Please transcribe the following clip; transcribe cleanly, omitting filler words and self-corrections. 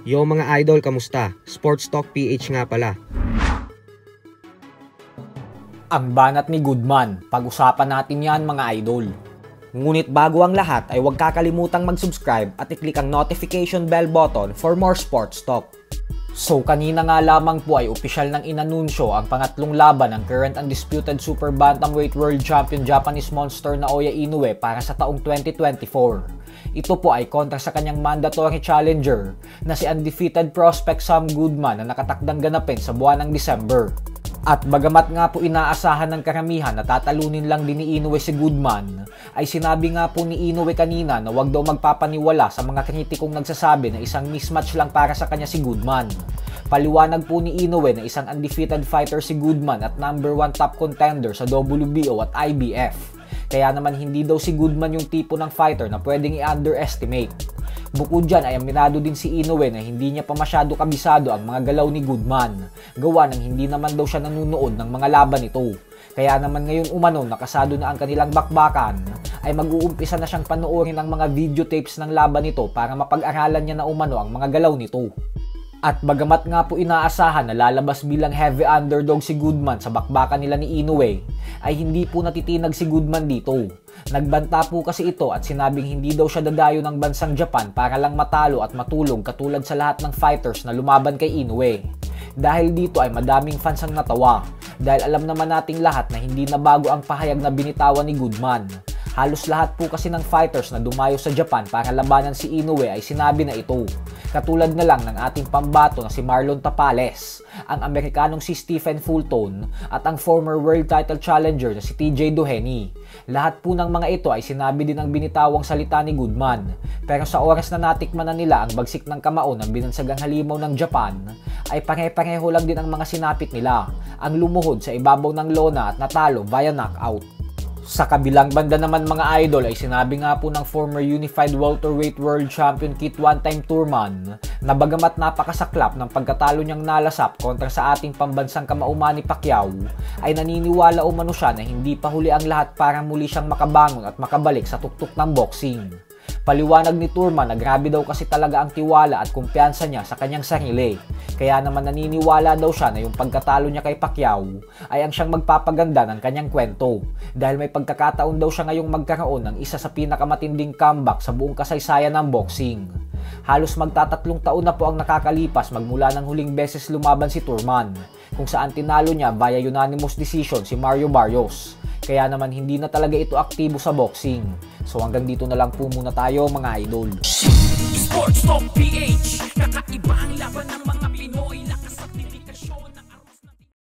Yo mga idol, kamusta? Sports Talk PH nga pala. Ang banat ni Goodman, pag-usapan natin yan mga idol. Ngunit bago ang lahat ay huwag kakalimutang mag-subscribe at i-click ang notification bell button for more sports talk. So kanina nga lamang po ay opisyal nang inanunsyo ang pangatlong laban ng current undisputed super bantamweight world champion Japanese monster Naoya Inoue para sa taong 2024. Ito po ay kontra sa kanyang mandatory challenger na si undefeated prospect Sam Goodman na nakatakdang ganapin sa buwan ng December. At bagamat nga po inaasahan ng karamihan na tatalunin lang din ni Inoue si Goodman, ay sinabi nga po ni Inoue kanina na wag daw magpapaniwala sa mga kritikong nagsasabi na isang mismatch lang para sa kanya si Goodman. Paliwanag po ni Inoue na isang undefeated fighter si Goodman at number 1 top contender sa WBO at IBF. Kaya naman hindi daw si Goodman yung tipo ng fighter na pwedeng i-underestimate. Bukod dyan ay aminado din si Inoue na hindi niya pa masyado kabisado ang mga galaw ni Goodman, gawa ng hindi naman daw siya nanunood ng mga laban nito. Kaya naman ngayon umano nakasado na ang kanilang bakbakan, ay mag-uumpisa na siyang panoorin ang mga videotapes ng laban nito para mapag-aralan niya na umano ang mga galaw nito. At bagamat nga po inaasahan na lalabas bilang heavy underdog si Goodman sa bakbakan nila ni Inoue, ay hindi po natitinag si Goodman dito. Nagbanta po kasi ito at sinabing hindi daw siya dadayo ng bansang Japan para lang matalo at matulog katulad sa lahat ng fighters na lumaban kay Inoue. Dahil dito ay madaming fans ang natawa, dahil alam naman nating lahat na hindi na bago ang pahayag na binitawan ni Goodman. Halos lahat po kasi ng fighters na dumayo sa Japan para labanan si Inoue ay sinabi na ito. Katulad na lang ng ating pambato na si Marlon Tapales, ang Amerikanong si Stephen Fulton at ang former world title challenger na si TJ Doheny. Lahat po ng mga ito ay sinabi din ang binitawang salita ni Goodman. Pero sa oras na natikman na nila ang bagsik ng kamao ng binansagang halimaw ng Japan, ay pare-pareho lang din ang mga sinapit nila, ang lumuhod sa ibabaw ng lona at natalo via knockout. Sa kabilang banda naman mga idol ay sinabi nga po ng former Unified Welterweight World Champion Kit One-Time Thurman na bagamat napakasaklap ng pagkatalo niyang nalasap kontra sa ating pambansang kamao Manny Pacquiao, ay naniniwala umano siya na hindi pa huli ang lahat para muli siyang makabangon at makabalik sa tuktok ng boxing. Paliwanag ni Thurman na grabe daw kasi talaga ang tiwala at kumpiyansa niya sa kanyang sarili. Kaya naman naniniwala daw siya na yung pagkatalo niya kay Pacquiao ay ang siyang magpapaganda ng kanyang kwento. Dahil may pagkakataon daw siya ngayong magkaroon ng isa sa pinakamatinding comeback sa buong kasaysayan ng boxing. Halos magtatatlong taon na po ang nakakalipas magmula ng huling beses lumaban si Thurman, kung saan tinalo niya via unanimous decision si Mario Barrios. Kaya naman hindi na talaga ito aktibo sa boxing. So hanggang dito na lang po muna tayo mga idol. Sports Talk PH.